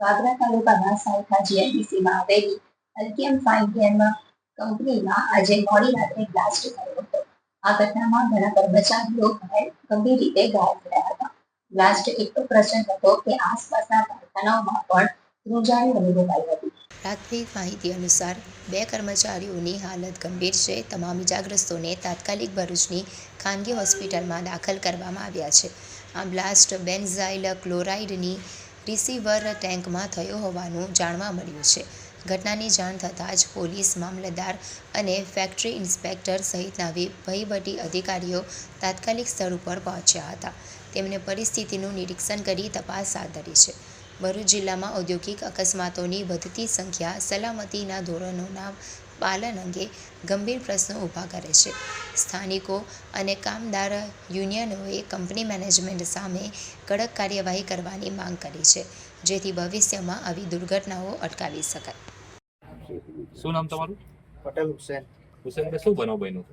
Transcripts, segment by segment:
વાગરા તાલુકાના સાયખા જીઆઈડીસીમાં આવેલી અલ્કેમ ફાઇન કેમ કંપનીમાં આજે મોડી રાત્રે બ્લાસ્ટ થયો હતો. આ ઘટનામાં ઘણા કર્મચારીઓ ગંભીર રીતે ઘાયલ થયા હતા. બ્લાસ્ટ એટલો પ્રચંડ હતો કે આસપાસના કારખાનાઓમાં પણ ધ્રુજારી અનુભવાઈ હતી. પ્રાથમિક માહિતી અનુસાર 2 કર્મચારીઓની હાલત ગંભીર છે. તમામ ઇજાગ્રસ્તોને તાત્કાલિક ભરૂચની ખાનગી હોસ્પિટલમાં દાખલ કરવામાં આવ્યા છે. આ બ્લાસ્ટ બેન્ઝાઇલ ક્લોરાઇડની રિસીવર ટેન્કમાં થયો હોવાનું જાણવા મળ્યું છે. ઘટનાની જાણ થતાં જ પોલીસ, મામલતદાર અને ફેક્ટરી ઇન્સ્પેક્ટર સહિતના વહીવટી અધિકારીઓ તાત્કાલિક સ્થળ ઉપર પહોંચ્યા હતા. તેમણે પરિસ્થિતિનું નિરીક્ષણ કરી તપાસ હાથ ધરી છે. ભરૂચ જિલ્લામાં ઔદ્યોગિક અકસ્માતોની વધતી સંખ્યા સલામતીના ધોરણોના પાલન અંગે ગંભીર પ્રશ્નો ઊભા કરે છે. સ્થાનિકો અને કામદાર યુનિયનોએ કંપની મેનેજમેન્ટ સામે કડક કાર્યવાહી કરવાની માંગ કરી છે, જેથી ભવિષ્યમાં આવી દુર્ઘટનાઓ અટકાવી શકાય. શું નામ તમારું? પટેલ હુસેન. હુસેનભાઈ, શું બનાવ બન્યું?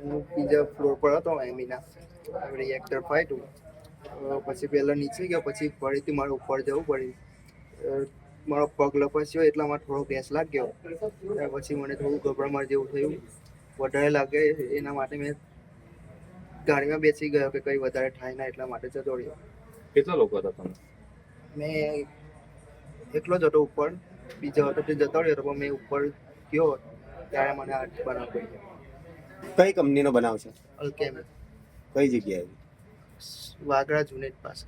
હું બીજા ફ્લોર પર હતો એમીના રિએક્ટર ફાટ્યું, પછી પહેલાં નીચે ગયો, પછી ફરીથી મારે ઉપર જવું પડ્યું. મારો પગ લપસ્યો એટલા માટે થોડો ગેસ લાગ્યો. ત્યાર પછી મને થોડું ગભરામણ જેવું થયું, વધારે લાગે એના માટે મેં ગાડીમાં બેસી ગયો કે કંઈ વધારે થાય ના, એટલા માટે જતો રહ્યો. કેટલા લોકો હતા તમે? મેં એકલો જ હતો ઉપર, બીજો હતો તે જતો રહ્યો હતો, પણ મેં ઉપર ગયો ત્યારે મને આ બનાવ પડી. કઈ કંપનીનો બનાવ છે? અલ્કેમ, કઈ જગ્યાએ? વાગરા જુનેટ પાસે.